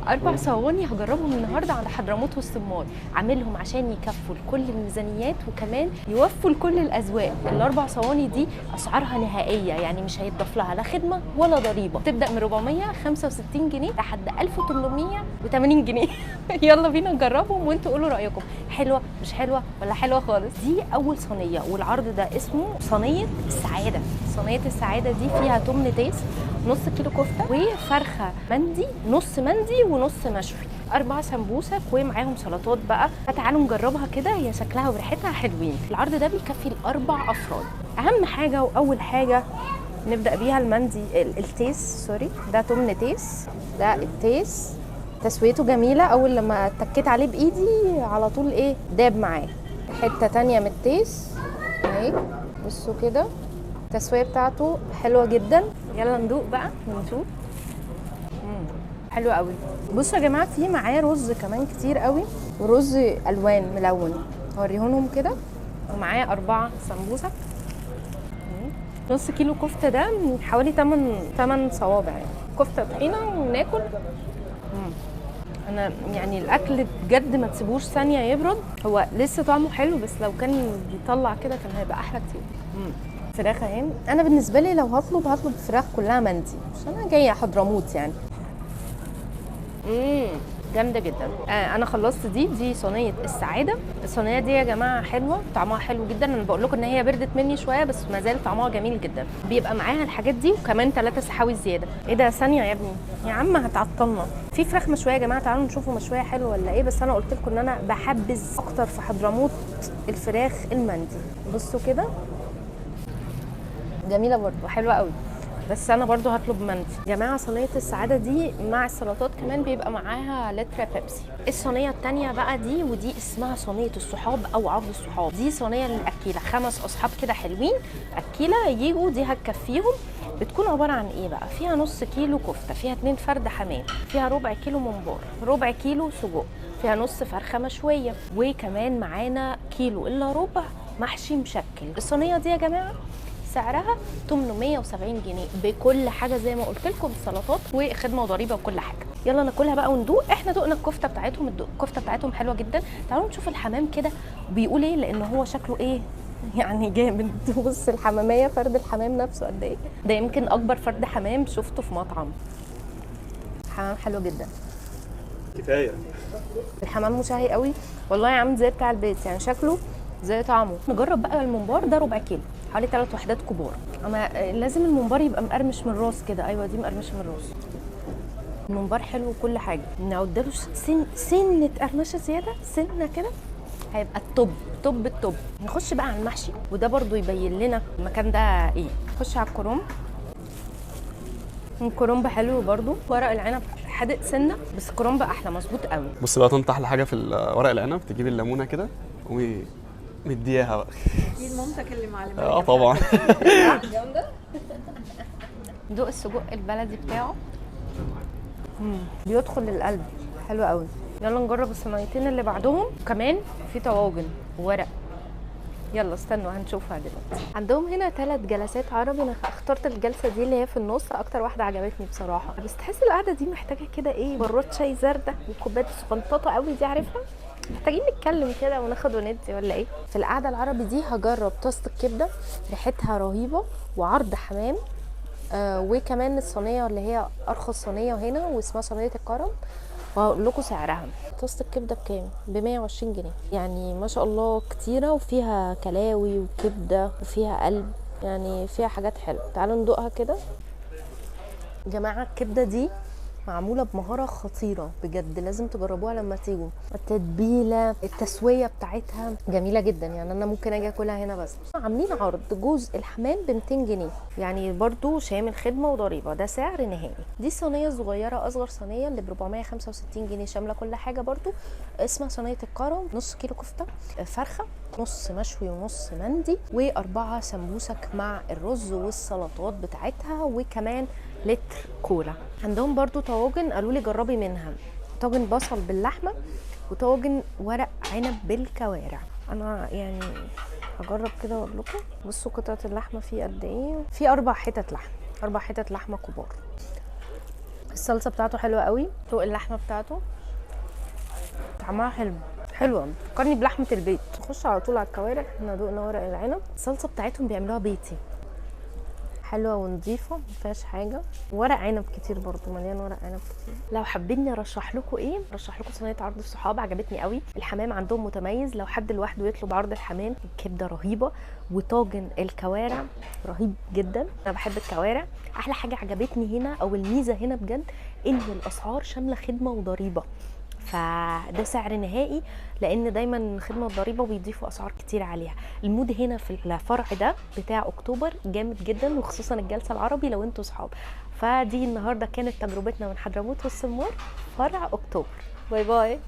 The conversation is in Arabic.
4 صواني هجربهم النهارده عند حضرموت والسمار، عاملهم عشان يكفوا لكل الميزانيات وكمان يوفوا لكل الاذواق. ال4 صواني دي اسعارها نهائيه، يعني مش هيتضاف لها لا خدمه ولا ضريبه، تبدا من 465 جنيه لحد 1880 جنيه. يلا بينا نجربهم وانتوا قولوا رايكم، حلوه مش حلوه ولا حلوه خالص. دي اول صينيه، والعرض ده اسمه صينيه السعاده. صينيه السعاده دي فيها تمن تيس، نص كيلو كفته وفرخه مندي، نص مندي ونص مشوي، 4 سمبوسك ومعاهم سلطات بقى. فتعالوا نجربها كده، هي شكلها وريحتها حلوين. العرض ده بيكفي ل4 افراد. اهم حاجه واول حاجه نبدا بيها المندي، التيس، سوري، ده تمن تيس، ده التيس. تسويته جميله، اول لما اتكيت عليه بايدي على طول ايه داب معاه. حته تانية من التيس اهي، بصوا كده التسويه بتاعته حلوه جدا. يلا ندوق بقى ونشوف. حلو قوي. بصوا يا جماعه، في معاه رز كمان كتير قوي، ورز الوان ملون، هوريهولهم كده. ومعاه 4 سمبوسك، نص كيلو كفته، ده حوالي 8 صوابع يعني. كفته طحينه وناكل. انا يعني الاكل بجد ما تسيبوش ثانيه يبرد، هو لسه طعمه حلو بس لو كان بيطلع كده كان هيبقى احلى كتير. فراخ اهي. انا بالنسبه لي لو هطلب فراخ كلها مندي عشان انا جايه حضرموت يعني. جامده جدا. انا خلصت دي صينيه السعاده. الصينيه دي يا جماعه حلوه، طعمها حلو جدا. انا بقول لكم ان هي بردت مني شويه بس ما زال طعمها جميل جدا. بيبقى معاها الحاجات دي وكمان 3 سحاوي زياده. ايه ده، ثانيه يا ابني يا عم هتعطلنا. في فراخ مشويه يا جماعه، تعالوا نشوفوا مشويه حلوه ولا ايه. بس انا قلت لكم ان انا بحبذ اكتر في حضرموت الفراخ المندي. بصوا كده جميله برضو، حلوه قوي. بس انا برضو هطلب مندي. يا جماعه صينيه السعاده دي مع السلطات كمان بيبقى معاها لتر بيبسي. الصينيه الثانيه بقى دي، ودي اسمها صينيه الصحاب او عرض الصحاب. دي صينيه للاكيله، 5 اصحاب كده حلوين اكيله يجوا، دي هتكفيهم. بتكون عباره عن ايه بقى؟ فيها نص كيلو كفته، فيها 2 فرد حمام، فيها ربع كيلو ممبار، ربع كيلو سجق، فيها نص فرخه مشويه، وكمان معانا كيلو الا ربع محشي مشكل. الصينيه دي يا جماعه سعرها 870 جنيه بكل حاجه زي ما قلت لكم، السلطات وخدمه وضريبه وكل حاجه. يلا ناكلها بقى وندوق. احنا دقنا الكفته بتاعتهم، الكفته بتاعتهم حلوه جدا. تعالوا نشوف الحمام كده بيقول ايه، لان هو شكله ايه يعني جامد. بص الحماميه، فرد الحمام نفسه قد ايه، ده يمكن اكبر فرد حمام شفته في مطعم. حمام حلو جدا كفايه. الحمام مشهي قوي والله يا عم، زي بتاع البيت يعني، شكله زي طعمه. نجرب بقى الممبار، ده ربع كيلو، حوالي 3 وحدات كبار. اما لازم الممبار يبقى مقرمش من الراس كده. ايوه دي مقرمشه من الراس. الممبار حلو وكل حاجه، نعد له سنه قرمشه زياده، سنه كده هيبقى التوب. نخش بقى على المحشي، وده برضو يبين لنا المكان ده ايه. نخش على الكرنب. الكرنب حلو برضو. ورق العنب حادق سنه بس الكرنب احلى، مظبوط قوي. بص بقى طنط، احلى حاجه في ورق العنب تجيب الليمونه كده ومدياها بقى. دي مامتك اللي معلمه. طبعا. جامده. دوق السجق البلدي بتاعه، بيدخل للقلب، حلو قوي. يلا نجرب الصينيتين اللي بعدهم. كمان في طواجن وورق، يلا استنوا هنشوفها دلوقتي. عندهم هنا 3 جلسات عربي. انا اخترت الجلسه دي اللي هي في النص، اكتر واحده عجبتني بصراحه. بس تحس القعده دي محتاجه كده ايه، براد شاي زردة وكوبايه سبنططه قوي دي، عارفها؟ محتاجين نتكلم كده وناخد وندي ولا ايه. في القعده العربي دي هجرب طاسه الكبده، ريحتها رهيبه، وعرض حمام، وكمان الصينيه اللي هي ارخص صينيه هنا واسمها صينيه الكرم، وهقول لكم سعرها. طاسه الكبده بكام؟ ب 120 جنيه، يعني ما شاء الله كتيره، وفيها كلاوي وكبده وفيها قلب، يعني فيها حاجات حلوه. تعالوا ندوقها كده. يا جماعه الكبده دي معموله بمهاره خطيره بجد، لازم تجربوها لما تيجوا. التتبيله، التسويه بتاعتها جميله جدا، يعني انا ممكن اجي اكلها هنا. بس عاملين عرض جوز الحمام ب 200 جنيه، يعني برضو شامل خدمه وضريبه، ده سعر نهائي. دي صينيه صغيره، اصغر صينيه اللي ب 465 جنيه، شامله كل حاجه برضو. اسمها صينيه الكرم، نص كيلو كفته، فرخه، نص مشوي ونص مندي، و4 سمبوسك مع الرز والسلطات بتاعتها، وكمان لتر كولا. عندهم برضو طواجن، قالوا لي جربي منها، طاجن بصل باللحمه وطاجن ورق عنب بالكوارع. انا يعني هجرب كده واقول لكم. بصوا قطعه اللحمه فيه قد ايه، في 4 حتت لحمه، 4 حتت لحمه كبار. الصلصه بتاعته حلوه قوي، سوق اللحمه بتاعته طعمها حلو، حلوه، فكرني بلحمه البيت. نخش على طول على الكوارع. احنا دوقنا ورق العنب، الصلصه بتاعتهم بيعملوها بيتي، حلوه ونظيفه، ما فيهاش حاجه. ورق عنب كتير برضو، مليان ورق عنب كتير. لو حابين ارشح لكم ايه، ارشح لكم صينيه عرض الصحاب، عجبتني قوي. الحمام عندهم متميز، لو حد لوحده يطلب عرض الحمام. الكبده رهيبه، وطاجن الكوارع رهيب جدا. انا بحب الكوارع. احلى حاجه عجبتني هنا او الميزه هنا بجد ان الاسعار شامله خدمه وضريبه، فده سعر نهائي، لان دايما خدمه الضريبه بيضيفوا اسعار كتير عليها. المود هنا في الفرع ده بتاع اكتوبر جامد جدا، وخصوصا الجلسه العربي لو انتوا صحاب. فدي النهارده كانت تجربتنا من حضرموت والسمار فرع اكتوبر. باي باي.